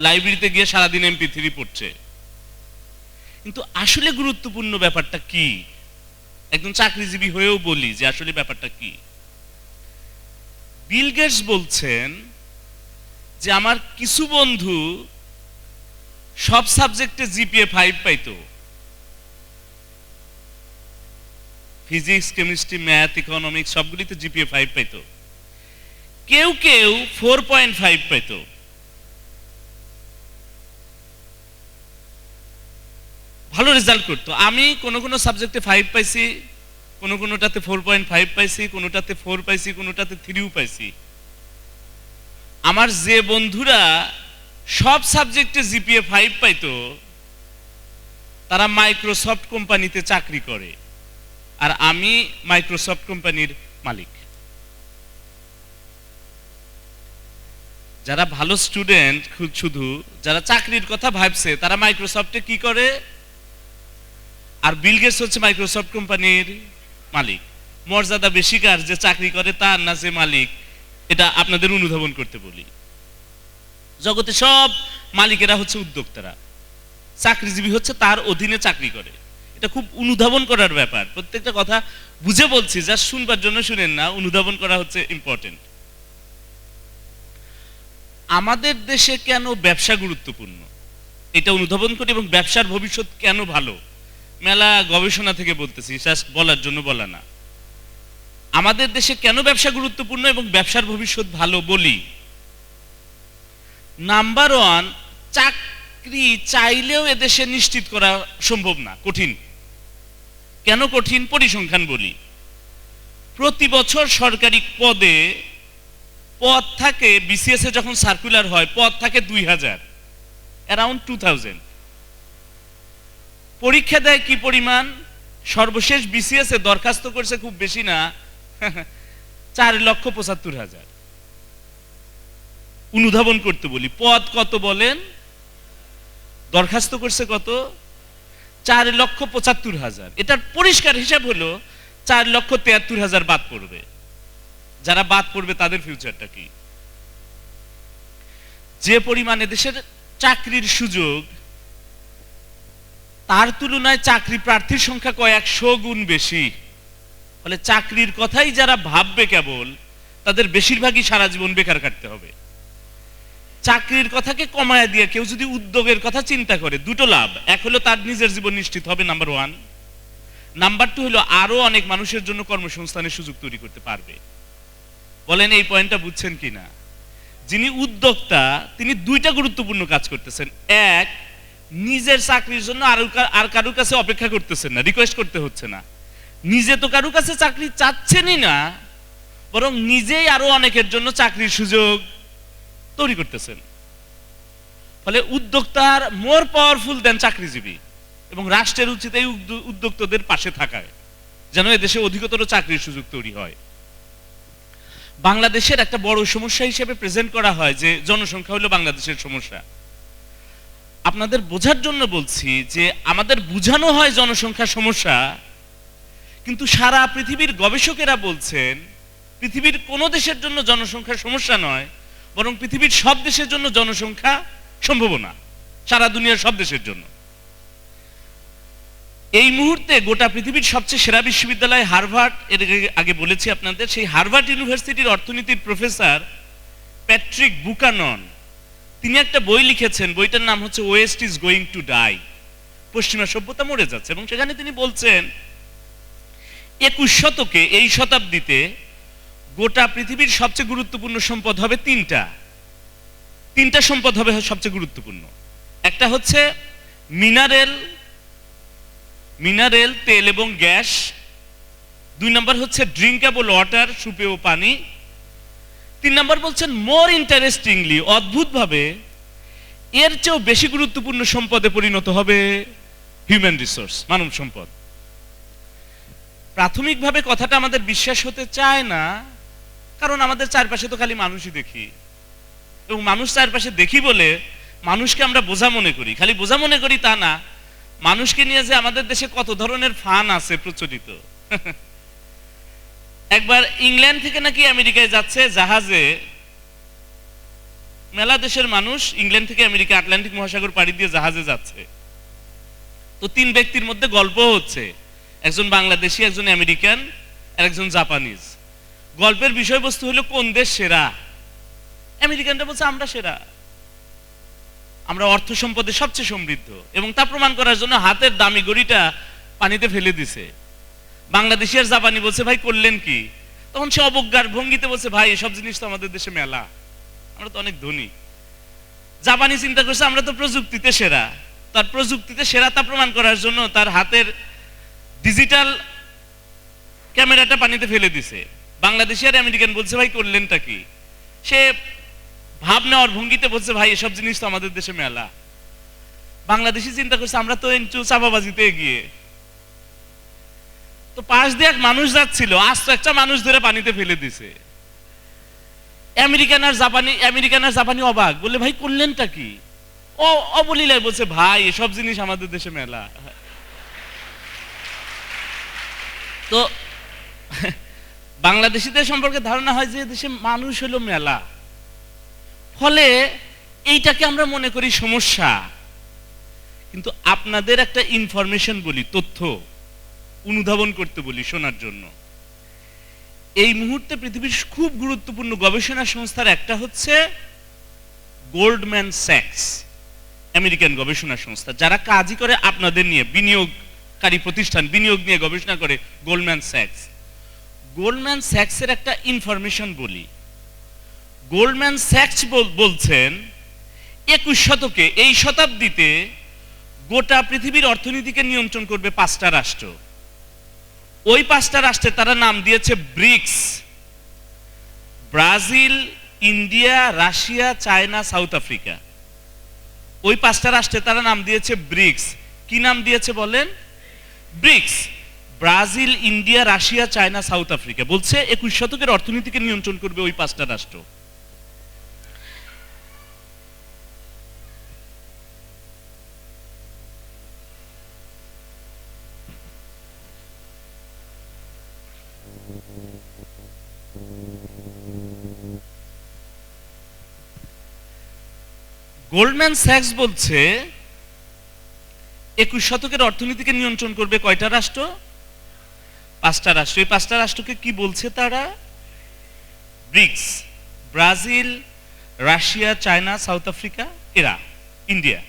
লাইব্রেরিতে গিয়ে সারাদিন MP3 পড়ছে। কিন্তু আসলে গুরুত্বপূর্ণ ব্যাপারটা কি? একজন চাকরিজীবী হয়েও বলি যে আসলে ব্যাপারটা কি। বিল গেটস বলছেন যে আমার কিছু বন্ধু সব সাবজেক্টে GPA 5 পাইতো, ফিজিক্স, কেমিস্ট্রি, ম্যাথ, ইকোনমিক্স সবগুলিতে GPA 5 পাইতো। কেউ কেউ 4.5 পাইতো। ভালো রেজাল্ট করতো। আমি কোনো সাবজেক্টে 5 পাইছি, কোনোটাতে 4.5 পাইছি, কোনোটাতে 4 পাইছি, কোনোটাতে 3ও পাইছি। আমার যে বন্ধুরা সব সাবজেক্টে GPA 5 পাইতো তারা মাইক্রোসফট কোম্পানিতে চাকরি করে, আর আমি মাইক্রোসফট কোম্পানির মালিক। যারা ভালো স্টুডেন্ট, শুধু যারা চাকরির কথা ভাবছে তারা মাইক্রোসফটে কি করে, আর বিল গেটস হচ্ছে মাইক্রোসফট কোম্পানির মালিক। মর্যাদা বেশি কার, যে চাকরি করে তার না যে মালিক? এটা আপনাদের অনুধাবন করতে বলি। জগতে সব মালিকেরা হচ্ছে উদ্যোক্তারা, চাকরিজীবী হচ্ছে তার অধীনে চাকরি করে। এটা খুব অনুধাবন করার ব্যাপার। প্রত্যেকটা কথা বুঝে বলছি, যা শুনবার জন্য শুনেন না, অনুধাবন করা হচ্ছে ইম্পর্টেন্ট। আমাদের দেশে কেন ব্যবসা গুরুত্বপূর্ণ এটা অনুধাবন করি, এবং ব্যবসার ভবিষ্যৎ কেন ভালো, মেলা গবেষণা থেকে বলতেছি, বলার জন্য বলা না। আমাদের দেশে কেন ব্যবসা গুরুত্বপূর্ণ এবং ব্যবসার ভবিষ্যৎ ভালো বলি। নাম্বার 1, চাকরি চাইলেও এদেশে নিশ্চিত করা সম্ভব না, কঠিন। কেন কঠিন? পরিসংখ্যান বলি। প্রতি বছর সরকারি পদে পদ থাকে, BCS এ যখন সার্কুলার হয় পদ থাকে 2000, অ্যারাউন্ড 2000। পরীক্ষা দেয় কি পরিমাণ? সর্বশেষ BCS এ দরখাস্ত করছে খুব বেশি না, 4,75,000। অনুধাবন করতে বলি, পদ কত বলেন? দরখাস্ত করছে কত? 4,75,000। এটার পরিষ্কার হিসাব হলো 4,73,000 বাদ পড়বে। যারা বাদ পড়বে তাদের ফিউচারটা কি? যে পরিমাণে দেশের চাকরির সুযোগ, তার তুলনায় চাকরি প্রার্থীর সংখ্যা কয়েকশো গুণ বেশি। ফলে চাকরির কথাই যারা ভাববে কেবল, তাদের বেশিরভাগই সারা জীবন বেকার কাটতে হবে। চাকরির কথাকে কমায় দিয়ে কেউ যদি উদ্যোগের কথা চিন্তা করে, দুটো লাভ। এক হলো তার নিজের জীবন নিশ্চিত হবে, নাম্বার 1। নাম্বার 2 হলো আরো অনেক মানুষের জন্য কর্মসংস্থানের সুযোগ তৈরি করতে পারবে। বলেন এই পয়েন্টটা বুঝছেন কিনা? যিনি উদ্যোক্তা তিনি দুইটা গুরুত্বপূর্ণ কাজ করতেছেন। এক, নিজের চাকরির জন্য আর কারোর কাছে অপেক্ষা করতেছেন না, রিকোয়েস্ট করতে হচ্ছে না। নিজে তো কারোর কাছে চাকরি চাচ্ছেনই না, বরং নিজেই আরো অনেকের জন্য চাকরির সুযোগ তৈরি করতেছেন। ফলে উদ্যোক্তার মোর পাওয়ারফুল দেন চাকরিজীবী, এবং রাষ্ট্রের উচিত এই উদ্যোক্তাদের পাশে থাকায়, যেন এদেশে অধিকতর চাকরির সুযোগ তৈরি হয়। বাংলাদেশের একটা বড় সমস্যা হিসেবে প্রেজেন্ট করা হয় যে জনসংখ্যা হলো বাংলাদেশের সমস্যা। আপনাদের বোঝার জন্য বলছি যে আমাদের বোঝানো হয় জনসংখ্যা সমস্যা, কিন্তু সারা পৃথিবীর গবেষকেরা বলছেন পৃথিবীর কোনো দেশের জন্য জনসংখ্যা সমস্যা নয়, বরং পৃথিবীর সব দেশের জন্য জনসংখ্যা সম্ভাবনা, সারা দুনিয়ার সব দেশের জন্য। এই মুহূর্তে গোটা পৃথিবীর সবচেয়ে সেরা বিশ্ববিদ্যালয় হার্ভার্ড, এর আগে বলেছি আপনাদের, সেই হার্ভার্ড ইউনিভার্সিটির অর্থনীতির প্রফেসর প্যাট্রিক বুকানন, তিনি একটা বই লিখেছেন। বইটার নাম হচ্ছে West is going to die, পশ্চিমা সভ্যতা মরে যাচ্ছে। এবং সেখানে তিনি বলছেন 21 শতকে, এই শতাব্দীতে গোটা পৃথিবীর সবচেয়ে গুরুত্বপূর্ণ সম্পদ হবে তিনটা সম্পদ হবে সবচেয়ে গুরুত্বপূর্ণ। একটা হচ্ছে মিনারেল তেল এবং গ্যাস। 2 নম্বর হচ্ছে ড্রিঙ্কেবল ওয়াটার, সুপেয় পানি। 3 নম্বর বলছেন মোর ইন্টারেস্টিংলি, অদ্ভুতভাবে এর চেয়েও বেশি গুরুত্বপূর্ণ সম্পদে পরিণত হবে হিউম্যান রিসোর্স, মানব সম্পদ। প্রাথমিকভাবে কথাটা আমাদের বিশ্বাস হতে চায় না, কারণ আমাদের চারপাশে তো খালি মানুষই দেখি, এবং মানুষ চারপাশে দেখি বলে মানুষকে আমরা বোঝা মনে করি। খালি বোঝা মনে করি তা না, মানুষকে নিয়ে যে আমাদের দেশে কত ধরনের ফান আছে প্রচলিত। একবার ইংল্যান্ড থেকে নাকি আমেরিকায় যাচ্ছে জাহাজে মেলা দেশের মানুষ ইংল্যান্ড থেকে আমেরিকা আটলান্টিক মহাসাগর পাড়ি দিয়ে জাহাজে যাচ্ছে। তো 3 ব্যক্তির মধ্যে গল্প হচ্ছে, একজন বাংলাদেশি, একজন আমেরিকান আর একজন জাপানিজ। গল্পের বিষয়বস্তু হলো কোন দেশ সেরা। আমেরিকানরা বলছে আমরা সেরা, আমরা অর্থ সম্পদে সবচেয়ে সমৃদ্ধ, এবং তা প্রমাণ করার জন্য হাতের দামি ঘড়িটা পানিতে ফেলে দিছে। বাংলাদেশি আর জাপানি বলছে ভাই করলেন কি? তখন সে অবজ্ঞার ভঙ্গিতে বলছে ভাই এসব জিনিস তো আমাদের দেশে মেলা, আমরা তো অনেক ধনী। জাপানি চিন্তা করছে আমরা তো প্রযুক্তিতে সেরা, তার প্রযুক্তিতে সেরা তা প্রমাণ করার জন্য তার হাতের ডিজিটাল ক্যামেরাটা পানিতে ফেলে দিছে। বাংলাদেশি আর আমেরিকান বলছে ভাই করলেনটা কি? সে ভাব নেওয়ার ভঙ্গিতে বলছে ভাই এসব জিনিস তো আমাদের দেশে মেলা। বাংলাদেশি চিন্তা করছে আমরা তো একটু চাপাবাজিতে এগিয়ে। তো পাশ দিয়ে এক মানুষ যাচ্ছিল, আস্ত একটা মানুষ ধরে পানিতে ফেলে দিছে। আমেরিকান আর জাপানি অবাক, বলে ভাই করলেনটা কি? ও অবলীলায় বলছে ভাই এসব জিনিস আমাদের দেশে মেলা। তো বাংলাদেশিদের সম্পর্কে ধারণা হয় যে দেশে মানুষ হলো মেলা, ফলে এইটাকে আমরা মনে করি সমস্যা। কিন্তু আপনাদের একটা ইনফরমেশন বলি, তথ্য অনুধাবন করতে বলি শোনার জন্য। এই মুহূর্তে পৃথিবীর খুব গুরুত্বপূর্ণ গবেষণা সংস্থার একটা হচ্ছে গোল্ডম্যান স্যাক্স, আমেরিকান গবেষণা সংস্থা, যারা কাজই করে আপনাদের নিয়ে, বিনিয়োগকারী প্রতিষ্ঠান, বিনিয়োগ নিয়ে গবেষণা করে গোল্ডম্যান স্যাক্স। গোল্ডম্যান স্যাক্সের একটা ইনফরমেশন বলি। গোল্ডম্যান স্যাক্স বলছেন 21 শতকে, এই শতাব্দীতে গোটা পৃথিবীর অর্থনীতিকে নিয়ন্ত্রণ করবে 5টা রাষ্ট্র। ওই 5টা রাষ্ট্রে তারা নাম দিয়েছে BRICS: Brazil, India, Russia, China, South Africa. ওই 5টা রাষ্ট্রে তারা নাম দিয়েছে ব্রিক্স। কি নাম দিয়েছে বলেন? BRICS. Brazil, India, Russia, China, South Africa. বলছে 21 শতকের অর্থনীতিকে নিয়ন্ত্রণ করবে ওই 5টা রাষ্ট্র। গোল্ডম্যান স্যাক্স বলছে 21 শতকের অর্থনীতিকে নিয়ন্ত্রণ করবে কয়টা রাষ্ট্র? 5টা রাষ্ট্র। এই 5টা রাষ্ট্রকে কি বলছে তারা? BRICS: Brazil, Russia, China, South Africa, এরা, ইন্ডিয়া।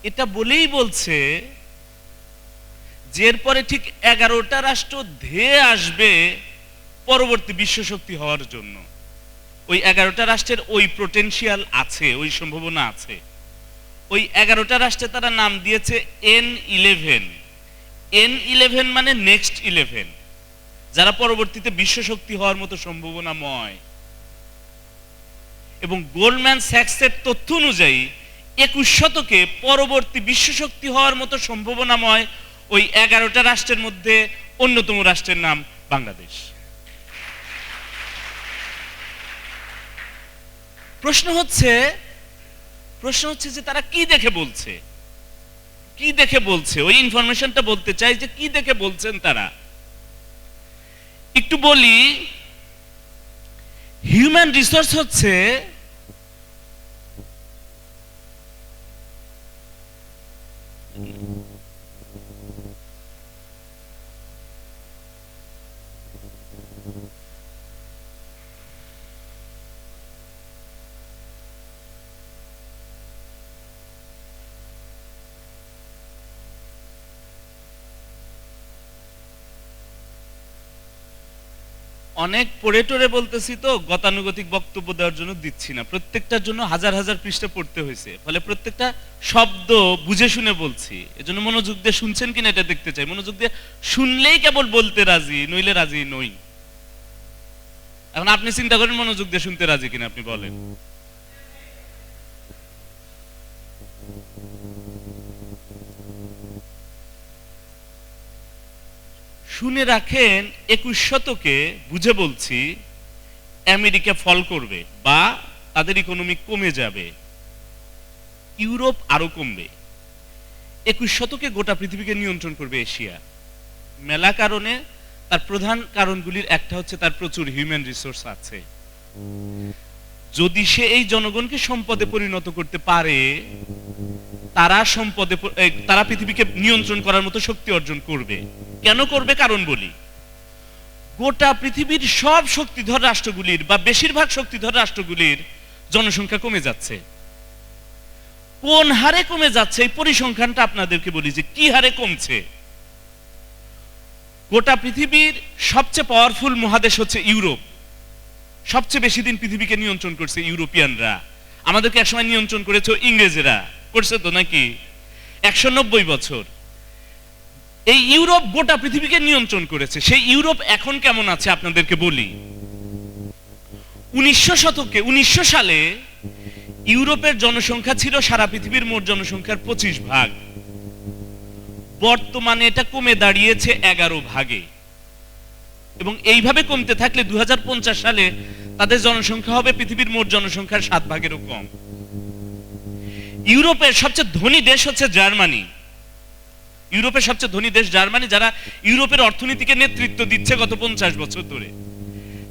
এটা বলেই বলছে যে এরপরে ঠিক 11টা রাষ্ট্র ধেয়ে আসবে পরবর্তী বিশ্ব শক্তি হওয়ার জন্য। ওই 11টা রাষ্ট্রের ওই পোটেনশিয়াল আছে, ওই সম্ভাবনা আছে। ওই 11টা রাষ্ট্রে তারা নাম দিয়েছে N11। N11 মানে নেক্সট 11, যারা পরবর্তীতে বিশ্ব শক্তি হওয়ার মতো সম্ভাবনাময়। এবং গোল্ডম্যান স্যাক্সের তথ্য অনুযায়ী 21 শতকে পরবর্তী বিশ্ব শক্তি হওয়ার মতো সম্ভাবনাময় ওই 11টা রাষ্ট্রের মধ্যে অন্যতম রাষ্ট্রের নাম বাংলাদেশ। প্রশ্ন হচ্ছে যে তারা কি দেখে বলছে, কি দেখে বলছে? ওই ইনফরমেশনটা বলতে চাই যে কি দেখে বলছেন তারা। একটু বলি, হিউম্যান রিসোর্স হচ্ছে অনেক পড়ে টরে বলতেছি, তো গতানুগতিক বক্তব্য দেওয়ার জন্য দিচ্ছি না, প্রত্যেকটার জন্য হাজার হাজার পৃষ্ঠা পড়তে হয়েছে, ফলে প্রত্যেকটা শব্দ বুঝে শুনে বলছি। এজন্য মনোযোগ দিয়ে শুনছেন কিনা এটা দেখতে চাই। মনোযোগ দিয়ে শুনলেই কেবল বলতে রাজি, নইলে রাজি নই। এখন আপনি চিন্তা করেন মনোযোগ দিয়ে শুনতে রাজি কিনা, আপনি বলেন। শুনে রাখেন, 21 শতকে, বুঝে বলছি, আমেরিকা ফল করবে বা তাদের ইকোনমি কমে যাবে, ইউরোপ আরো কমবে। 21 শতকে গোটা পৃথিবীকে নিয়ন্ত্রণ করবে এশিয়া। মেলা কারণে, তার প্রধান কারণগুলির একটা হচ্ছে তার প্রচুর হিউম্যান রিসোর্স আছে। যদি সে এই জনগণকে সম্পদে পরিণত করতে পারে, তারা পৃথিবীকে নিয়ন্ত্রণ করার মতো শক্তি অর্জন করবে। কেন করবে? কারণ বলি, গোটা পৃথিবীর সব শক্তিধর রাষ্ট্রগুলির বা বেশিরভাগ শক্তিধর রাষ্ট্রগুলির জনসংখ্যা কমে যাচ্ছে। কোন হারে কমে যাচ্ছে এই পরিসংখ্যানটা আপনাদেরকে বলি যে কি হারে কমছে। গোটা পৃথিবীর সবচেয়ে পাওয়ারফুল মহাদেশ হচ্ছে ইউরোপ। সবচেয়ে বেশি দিন পৃথিবীকে নিয়ন্ত্রণ করছে ইউরোপিয়ানরা। আমাদেরকে একসময় নিয়ন্ত্রণ করেছে ইংরেজেরা, করছে তো নাকি 190 বছর। এই ইউরোপ গোটা পৃথিবীকে নিয়ন্ত্রণ করেছে। সেই ইউরোপ এখন কেমন আছে আপনাদেরকে বলি। 1900 সালে ইউরোপের জনসংখ্যা ছিল সারা পৃথিবীর মোট জনসংখ্যার 25 ভাগ। বর্তমানে এটা কমে দাঁড়িয়েছে 11 ভাগে, এবং এইভাবে কমতে থাকলে 2050 সালে তাদের জনসংখ্যা হবে পৃথিবীর মোট জনসংখ্যার 7 ভাগেরও কম। ইউরোপের সবচেয়ে ধনী দেশ হচ্ছে জার্মানি। ইউরোপের সবচেয়ে ধনী দেশ জার্মানি, যারা ইউরোপের অর্থনীতিকে নেতৃত্ব দিচ্ছে গত 50 বছর ধরে।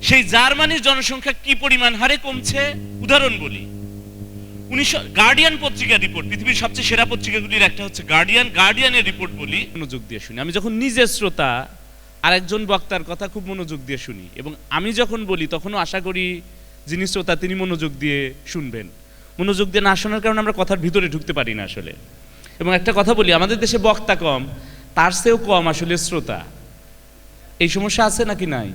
সেই জার্মানির জনসংখ্যা কি পরিমাণ হারে কমছে উদাহরণ বলি। গার্ডিয়ান পত্রিকার রিপোর্ট, পৃথিবীর সবচেয়ে সেরা পত্রিকাগুলির একটা হচ্ছে গার্ডিয়ানের রিপোর্ট বলি, মনোযোগ দিয়ে শুনি। আমি যখন নিজের শ্রোতা আরেকজন বক্তার কথা খুব মনোযোগ দিয়ে শুনি, এবং আমি যখন বলি তখনও আশা করি যিনি শ্রোতা তিনি মনোযোগ দিয়ে শুনবেন। মনোযোগ দিয়ে না শোনার কারণে আমরা কথার ভিতরে ঢুকতে পারি না আসলে। এবং একটা কথা বলি, আমাদের দেশে বক্তা কম, তার চেয়েও কম আসলে শ্রোতা। এই সমস্যা আছে নাকি নাই?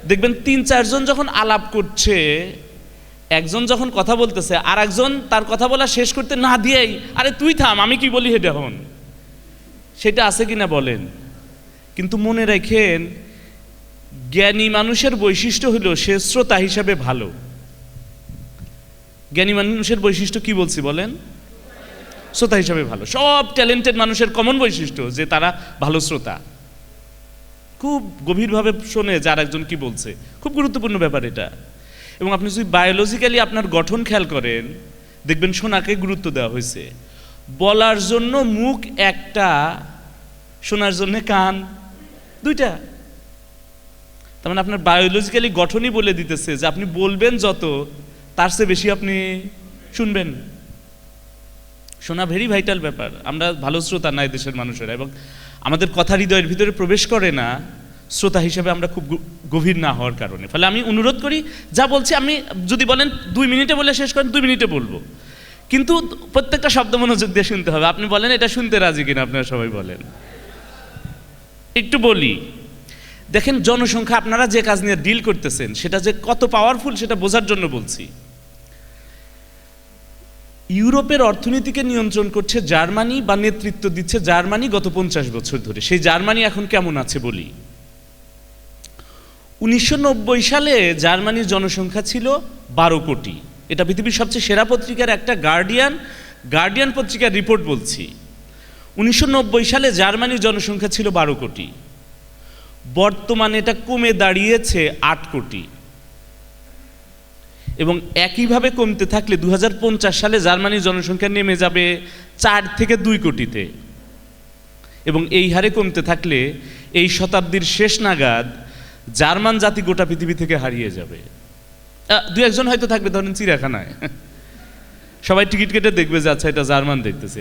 দেখবেন 3-4 জন যখন আলাপ করছে, একজন যখন কথা বলতেছে আর একজন তার কথা বলা শেষ করতে না দিয়েই আরে তুই থাম, আমি কি বলি হেডে হন, সেটা আছে কিনা বলেন। কিন্তু মনে রাখেন, জ্ঞানী মানুষের বৈশিষ্ট্য হলো সে শ্রোতা হিসাবে ভালো। জ্ঞানী মানুষের বৈশিষ্ট্য কি বলছি বলেন? শ্রোতা হিসাবে ভালো। সব ট্যালেন্টেড মানুষের কমন বৈশিষ্ট্য যে তারা ভালো শ্রোতা, খুব গভীরভাবে শোনে যে আরেকজন কি বলছে। খুব গুরুত্বপূর্ণ ব্যাপার এটা। এবং আপনি যদি বায়োলজিক্যালি আপনার গঠন খেয়াল করেন, দেখবেন শোনাকে গুরুত্ব দেওয়া হয়েছে। বলার জন্য মুখ একটা, শোনার জন্য কান দুইটা। তার মানে আপনার বায়োলজিক্যালি গঠনই বলে দিতেছে যে আপনি বলবেন যত, তার চেয়ে বেশি আপনি শুনবেন। শোনা ভেরি ভাইটাল ব্যাপার। আমরা ভালো শ্রোতা নাই দেশের মানুষেরা, এবং আমাদের কথা হৃদয়ের ভিতরে প্রবেশ করে না শ্রোতা হিসেবে আমরা খুব গভীর না হওয়ার কারণে। ফলে আমি অনুরোধ করি, যা বলছি আমি যদি বলেন 2 মিনিটে বলে শেষ করেন, 2 মিনিটে বলবো, কিন্তু প্রত্যেকটা শব্দ মনোযোগ দিয়ে শুনতে হবে। আপনি বলেন এটা শুনতে রাজি কিনা, আপনারা সবাই বলেন। একটু বলি, দেখেন জনসংখ্যা আপনারা যে কাজ নিয়ে ডিল করতেছেন সেটা যে কত পাওয়ারফুল সেটা বোঝার জন্য বলছি। ইউরোপের অর্থনীতিকে নিয়ন্ত্রণ করছে জার্মানি, বা নেতৃত্ব দিচ্ছে জার্মানি গত 50 বছর ধরে। সেই জার্মানি এখন কেমন আছে বলি। 1990 সালে জার্মানির জনসংখ্যা ছিল 12 কোটি। এটা পৃথিবীর সবচেয়ে সেরা পত্রিকার একটা গার্ডিয়ান পত্রিকার রিপোর্ট বলছি। 1990 সালে জার্মানির জনসংখ্যা ছিল 12 কোটি। বর্তমানে এটা কমে দাঁড়িয়েছে 8 কোটি, এবং একইভাবে কমতে থাকলে 2050 সালে জার্মানির জনসংখ্যা নেমে যাবে 4 থেকে 2 কোটিতে। এবং এই হারে কমতে থাকলে এই শতাব্দীর শেষ নাগাদ জার্মান জাতি গোটা পৃথিবী থেকে হারিয়ে যাবে। 2-1 জন হয়তো থাকবে ধরেন চিড়িয়াখানায়, সবাই টিকিট কেটে দেখবে যে আচ্ছা এটা জার্মান দেখতেছি।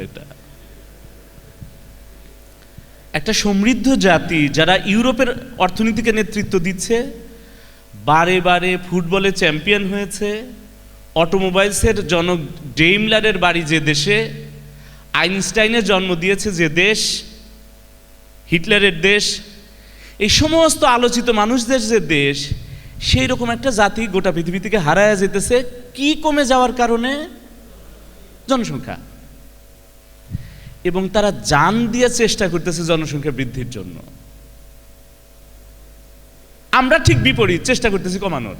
একটা সমৃদ্ধ জাতি যারা ইউরোপের অর্থনীতিকে নেতৃত্ব দিচ্ছে, বারে বারে ফুটবলে চ্যাম্পিয়ন হয়েছে, অটোমোবাইলসের জনক ডেইমলারের বাড়ি যে দেশে, আইনস্টাইনের জন্ম দিয়েছে যে দেশ, হিটলারের দেশ, এই সমস্ত আলোচিত মানুষদের যে দেশ, সেই রকম একটা জাতি গোটা পৃথিবী থেকে হারায়া যেতেছে। কি কমে যাওয়ার কারণে? জনসংখ্যা। এবং তারা জান দিয়ে চেষ্টা করতেছে জনসংখ্যা বৃদ্ধির জন্য। আমরা ঠিক বিপরীত, চেষ্টা করতেছি কমানোর।